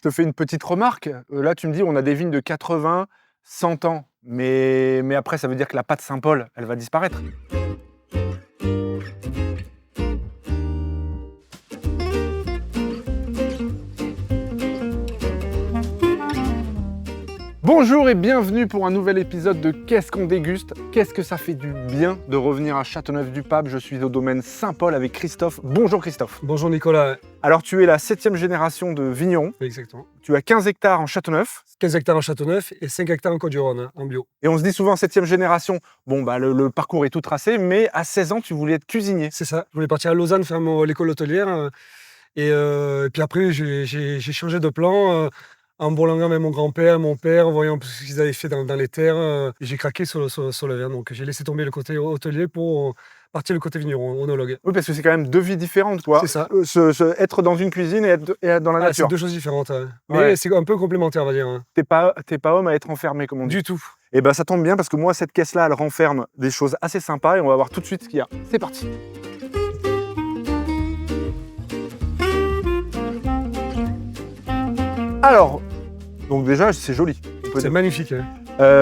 te fais une petite remarque. Là, tu me dis, on a des vignes de 80, 100 ans. Mais après, ça veut dire que la pâte Saint-Paul, elle va disparaître. Bonjour et bienvenue pour un nouvel épisode de Qu'est-ce qu'on déguste? Qu'est-ce que ça fait du bien de revenir à Châteauneuf-du-Pape? Je suis au domaine Saint-Paul avec Christophe. Bonjour Christophe. Bonjour Nicolas. Alors tu es la 7e génération de vignerons. Exactement. Tu as 15 hectares en Châteauneuf. 15 hectares en Châteauneuf et 5 hectares en Côte-du-Rhône, en bio. Et on se dit souvent 7e génération, bon bah le parcours est tout tracé, mais à 16 ans tu voulais être cuisinier. C'est ça. Je voulais partir à Lausanne faire l'école hôtelière. Et puis après, j'ai changé de plan. En bourlinguant avec mon grand-père, mon père, en voyant ce qu'ils avaient fait dans les terres, j'ai craqué sur le vin. Donc j'ai laissé tomber le côté hôtelier pour partir le côté vigneron, onologue. Oui, parce que c'est quand même deux vies différentes, quoi. C'est ça. Être dans une cuisine et être dans la nature. C'est deux choses différentes. Mais Ouais. c'est un peu complémentaire, on va dire. T'es pas homme à être enfermé, comme on dit. Du tout. Et ben ça tombe bien parce que moi, cette caisse-là, elle renferme des choses assez sympas et on va voir tout de suite ce qu'il y a. C'est parti. Alors, donc déjà, c'est joli. C'est magnifique.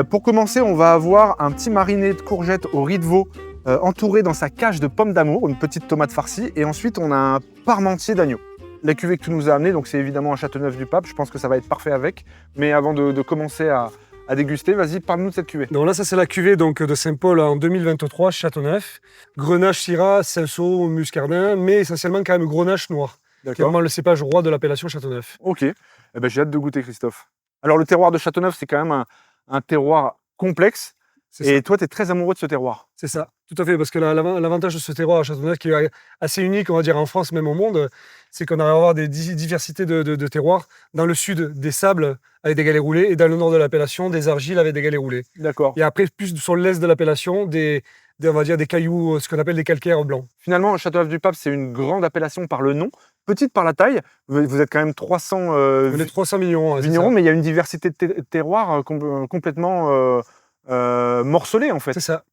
Pour commencer, on va avoir un petit mariné de courgettes au riz de veau entouré dans sa cage de pommes d'amour, une petite tomate farcie, et ensuite on a un parmentier d'agneau. La cuvée que tu nous as amenée, donc c'est évidemment un Châteauneuf-du-Pape, je pense que ça va être parfait avec. Mais avant de commencer à déguster, vas-y, parle-nous de cette cuvée. Donc là, ça c'est la cuvée donc, de Saint-Paul en 2023, Châteauneuf. Grenache, Syrah, Cinsault, Muscardin, mais essentiellement quand même Grenache noir. Qui est vraiment le cépage roi de l'appellation Châteauneuf. Ok, eh ben, j'ai hâte de goûter Christophe. Alors le terroir de Châteauneuf, c'est quand même un terroir complexe. Et toi, tu es très amoureux de ce terroir. C'est ça, tout à fait, parce que l'avantage de ce terroir à Châteauneuf, qui est assez unique, on va dire en France, même au monde, c'est qu'on arrive à avoir des diversités de terroirs. Dans le sud, des sables avec des galets roulés, et dans le nord de l'appellation, des argiles avec des galets roulés. D'accord. Et après, plus sur l'est de l'appellation, on va dire des cailloux, ce qu'on appelle des calcaires blancs. Finalement, Châteauneuf-du-Pape, c'est une grande appellation par le nom, petite par la taille. Vous êtes quand même 300 On est 300 vignerons. vignerons, mais il y a une diversité de terroirs complètement morcelée en fait. C'est ça.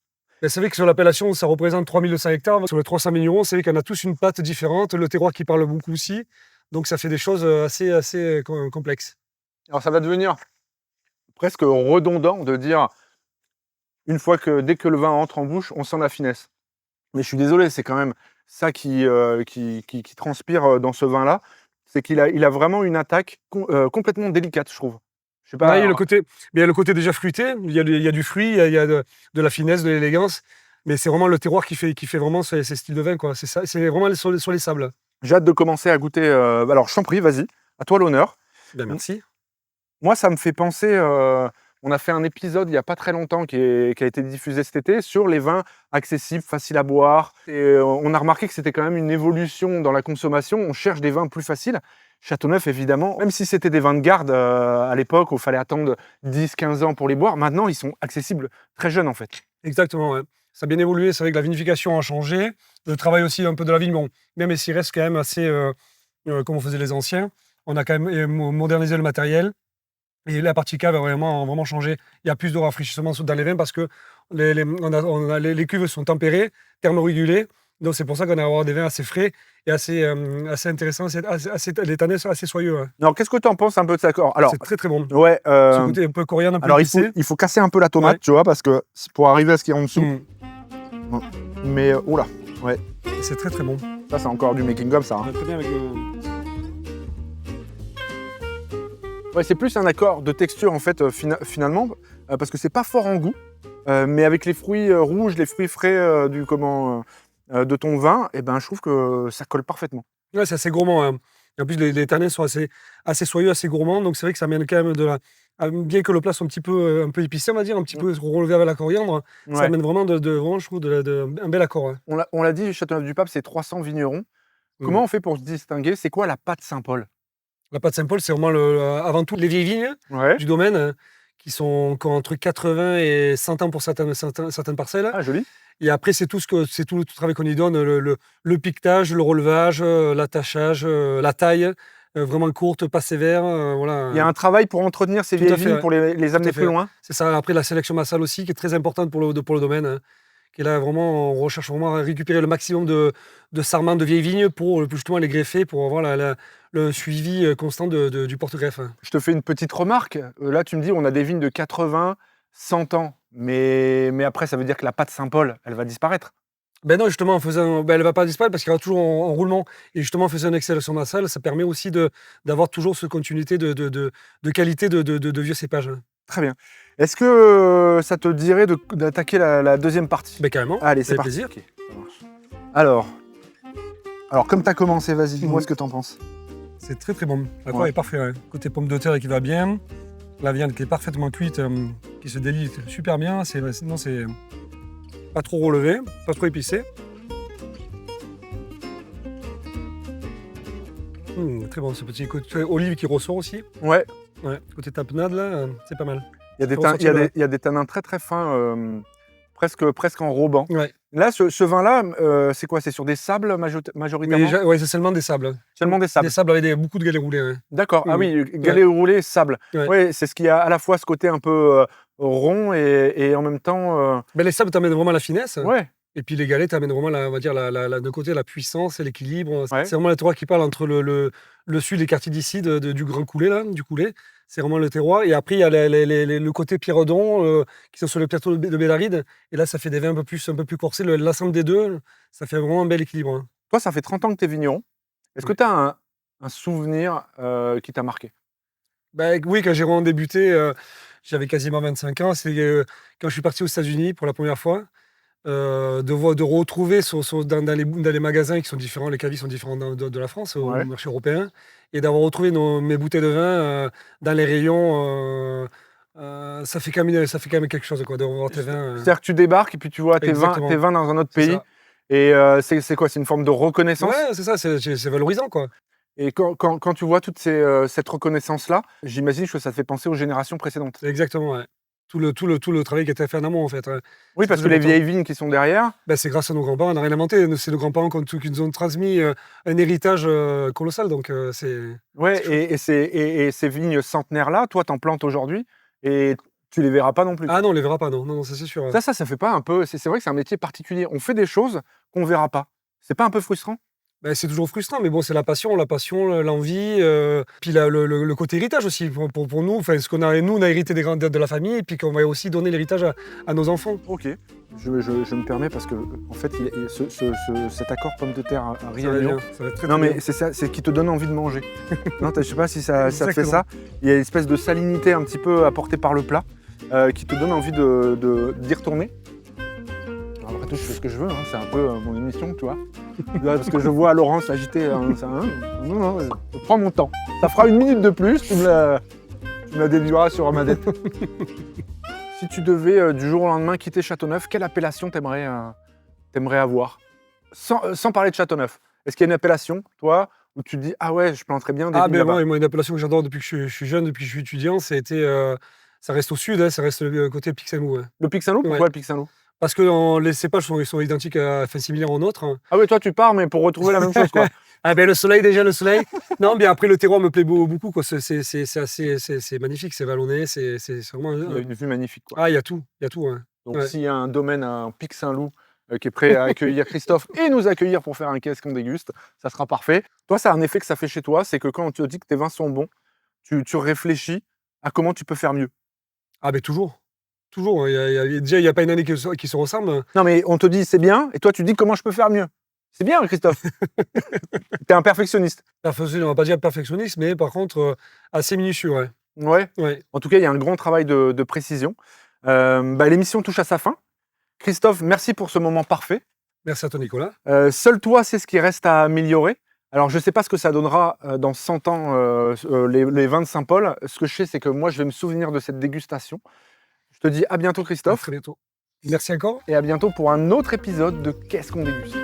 C'est vrai que sur l'appellation, ça représente 3200 hectares. Sur les 300 vignerons, c'est vrai qu'on a tous une patte différente, le terroir qui parle beaucoup aussi. Donc ça fait des choses assez complexes. Alors ça va devenir presque redondant de dire, dès que le vin entre en bouche, on sent la finesse. Mais je suis désolé, c'est quand même ça qui transpire dans ce vin-là. C'est qu'il a vraiment une attaque complètement délicate, je trouve. Je sais pas. Il y a le côté déjà fruité, il y a du fruit, il y a de la finesse, de l'élégance. Mais c'est vraiment le terroir qui fait vraiment ces styles de vin, quoi. C'est ça, c'est vraiment sur les sables. J'ai hâte de commencer à goûter. Alors, je t'en prie, vas-y, à toi l'honneur. Ben, merci. Moi, ça me fait penser. On a fait un épisode il n'y a pas très longtemps qui a été diffusé cet été sur les vins accessibles, faciles à boire. Et on a remarqué que c'était quand même une évolution dans la consommation. On cherche des vins plus faciles. Châteauneuf, évidemment, même si c'était des vins de garde à l'époque où il fallait attendre 10-15 ans pour les boire, maintenant ils sont accessibles très jeunes en fait. Exactement, ouais. Ça a bien évolué, c'est vrai que la vinification a changé, le travail aussi un peu de la vigne, bon, même s'il reste quand même assez comme on faisait les anciens, on a quand même modernisé le matériel et la partie cave a vraiment changé. Il y a plus de rafraîchissement dans les vins parce que les cuves sont tempérées, thermorégulées. Donc c'est pour ça qu'on a avoir des vins assez frais et assez intéressants, les tanins sont assez soyeux. Ouais. Alors qu'est-ce que tu en penses un peu de ça? Alors, c'est très très bon. Ouais. Ce côté un peu coriandre, un peu alors épicé. il faut casser un peu la tomate, tu vois, parce que pour arriver à ce qu'il y a en dessous. Mais oula, ouais. C'est très très bon. Ça c'est encore du making of ça. Hein. Très bien avec le... Ouais, c'est plus un accord de texture en fait finalement, parce que c'est pas fort en goût, mais avec les fruits rouges, les fruits frais de ton vin, et ben je trouve que ça colle parfaitement. Ouais, c'est assez gourmand. Hein. En plus, les tanins sont assez soyeux, assez gourmands, donc c'est vrai que ça amène quand même bien que le plat soit un peu épicé, on va dire, un petit peu relevé avec la coriandre, ça amène vraiment, vraiment, je trouve, un bel accord. Hein. On l'a dit, Châteauneuf-du-Pape, c'est 300 vignerons. Comment on fait pour se distinguer? C'est quoi la pâte Saint-Paul? La pâte Saint-Paul, c'est vraiment avant tout les vieilles vignes du domaine, qui ont entre 80 et 100 ans pour certaines parcelles. Ah, joli. Et après, c'est tout le travail qu'on y donne, le piquetage, le relevage, l'attachage, la taille, vraiment courte, pas sévère. Voilà. Il y a un travail pour entretenir ces vieilles vignes, pour les amener plus loin. C'est ça. Après, la sélection massale aussi, qui est très importante pour le domaine. Hein, qui est là, vraiment, on recherche vraiment à récupérer le maximum de sarments de vieilles vignes pour justement les greffer, pour avoir le suivi constant du porte-greffe. Je te fais une petite remarque. Là, tu me dis, on a des vignes de 80, 100 ans. Mais après, ça veut dire que la pâte Saint-Paul, elle va disparaître. Ben non, justement, elle ne va pas disparaître parce qu'il y aura toujours en roulement. Et justement, en faisant une accélération nasale, ça permet aussi d'avoir toujours cette continuité de qualité de vieux cépages. Très bien. Est-ce que ça te dirait d'attaquer la deuxième partie? Ben carrément. Allez, c'est avec parti. plaisir. Ok, ça marche. Alors, comme tu as commencé, vas-y, dis-moi ce que tu en penses. C'est très très bon. L'accord est parfait. Ouais. Côté pomme de terre qui va bien. La viande qui est parfaitement cuite, qui se délie super bien. C'est pas trop relevé, pas trop épicé. Très bon, ce petit côté olive qui ressort aussi. Ouais. Ouais. Côté tapenade, là, c'est pas mal. Il y a des tanins très très fins, presque enrobants. Ouais. Là, ce vin-là, c'est quoi? C'est sur des sables majoritairement? Oui, c'est seulement des sables. Seulement des sables. Des sables avec beaucoup de galets roulés. Ouais. D'accord. Ah Oui. oui, galets roulés, sable. Ouais. Ouais, c'est ce qui a à la fois ce côté un peu rond et en même temps. Ben, les sables t'amènent vraiment la finesse. Ouais. Et puis les galets t'amènent vraiment de côté la puissance et l'équilibre. Ouais. C'est vraiment le terroir qui parle entre le sud des quartiers d'ici, du Grand Coulé, là, du Coulé. C'est vraiment le terroir. Et après, il y a le côté Pierredon qui sont sur le plateau de Bellaride. Et là, ça fait des vins un peu plus corsés. L'ensemble des deux, ça fait vraiment un bel équilibre. Hein. Toi, ça fait 30 ans que tu es vigneron. Est-ce que tu as un souvenir qui t'a marqué? Ben, oui, quand j'ai vraiment débuté, j'avais quasiment 25 ans. C'est quand je suis parti aux États-Unis pour la première fois. De retrouver dans les magasins qui sont différents, les cavis sont différents de la France, au marché européen, et d'avoir retrouvé mes bouteilles de vin dans les rayons, ça fait quand même quelque chose, quoi, de revoir tes vins. C'est-à-dire que tu débarques et puis tu vois tes vins dans un autre pays, et c'est quoi? C'est une forme de reconnaissance? Ouais, c'est ça, c'est valorisant, quoi. Et quand tu vois toute cette reconnaissance-là, j'imagine que ça te fait penser aux générations précédentes. Exactement, ouais. Tout le travail qui a été fait en amont, en fait. Ouais. Oui, parce que les vieilles vignes qui sont derrière... Ben, c'est grâce à nos grands-parents, on n'a rien inventé. C'est nos grands-parents qui nous ont transmis un héritage colossal. Donc, c'est... Ouais, et ces vignes centenaires-là, toi, t'en plantes aujourd'hui et tu les verras pas non plus. Ah non, on les verra pas, non. Non, ça c'est sûr. Ça fait pas un peu... C'est vrai que c'est un métier particulier. On fait des choses qu'on verra pas. C'est pas un peu frustrant? Ben, c'est toujours frustrant, mais bon, c'est la passion, l'envie, puis le côté héritage aussi pour nous. Enfin, ce qu'on a, nous, on a hérité de la famille, et puis qu'on va aussi donner l'héritage à nos enfants. Ok, je me permets parce que en fait, cet accord pomme de terre à Riagnon, non mais c'est ça, c'est qui te donne envie de manger. Non, je sais pas si ça te fait ça. Il y a une espèce de salinité un petit peu apportée par le plat qui te donne envie d'y retourner. Après tout, je fais ce que je veux, hein, c'est un peu mon émission, tu vois. Parce que je vois Laurence agiter. Non, je prends mon temps. Ça fera 1 minute de plus, tu me la déduiras sur ma dette. Si tu devais du jour au lendemain quitter Châteauneuf, quelle appellation t'aimerais avoir? Sans parler de Châteauneuf. Est-ce qu'il y a une appellation, toi, où tu te dis ah ouais, je planterais bien des vignes là-bas? Moi, une appellation que j'adore depuis que je suis jeune, depuis que je suis étudiant, ça reste au sud, hein, ça reste le côté Pic Saint-Loup. Ouais. Le Pic Saint-Loup? Pourquoi le Pic Saint-Loup? Parce que les cépages sont identiques, similaires aux nôtres. Hein. Ah oui, toi tu pars, mais pour retrouver la même chose, quoi. Ah ben le soleil. Non, bien après le terroir me plaît beaucoup, quoi. C'est magnifique, c'est vallonné, c'est vraiment. Il y a une vue magnifique, quoi. Ah, il y a tout. Hein. Donc s'il y a un domaine à un Pic Saint-Loup qui est prêt à accueillir Christophe et nous accueillir pour faire un qu'est-ce qu'on déguste, ça sera parfait. Toi, ça a un effet que ça fait chez toi, c'est que quand on te dit que tes vins sont bons, tu réfléchis à comment tu peux faire mieux. Ah ben toujours. Toujours. Déjà, il n'y a pas une année qui se ressemble. Non, mais on te dit c'est bien, et toi tu dis comment je peux faire mieux. C'est bien, Christophe. T'es un perfectionniste. On va pas dire perfectionniste, mais par contre, assez minutieux, ouais. Ouais. En tout cas, il y a un grand travail de précision. L'émission touche à sa fin. Christophe, merci pour ce moment parfait. Merci à toi, Nicolas. Seul toi, c'est ce qui reste à améliorer. Alors, je ne sais pas ce que ça donnera dans 100 ans, les vins de Saint-Paul. Ce que je sais, c'est que moi, je vais me souvenir de cette dégustation. Je te dis à bientôt, Christophe. À très bientôt. Merci encore. Et à bientôt pour un autre épisode de Qu'est-ce qu'on déguste.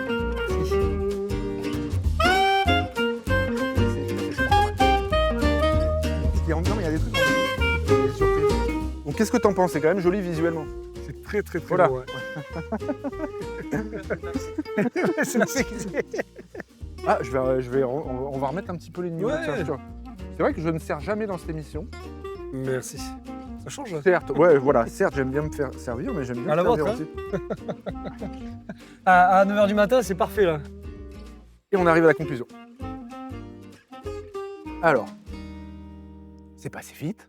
Non, mais il y a des trucs des surprises. Donc, qu'est-ce que t'en penses? C'est quand même joli visuellement. C'est très, très, très voilà. beau. Ouais. Ah, on va remettre un petit peu les niveaux. Ouais. C'est vrai que je ne sers jamais dans cette émission. Merci. Ça change. Certes, ouais, voilà. Certes, j'aime bien me faire servir, mais j'aime bien à la servir vôtre, aussi. À 9h du matin, c'est parfait là. Et on arrive à la conclusion. Alors, c'est passé vite.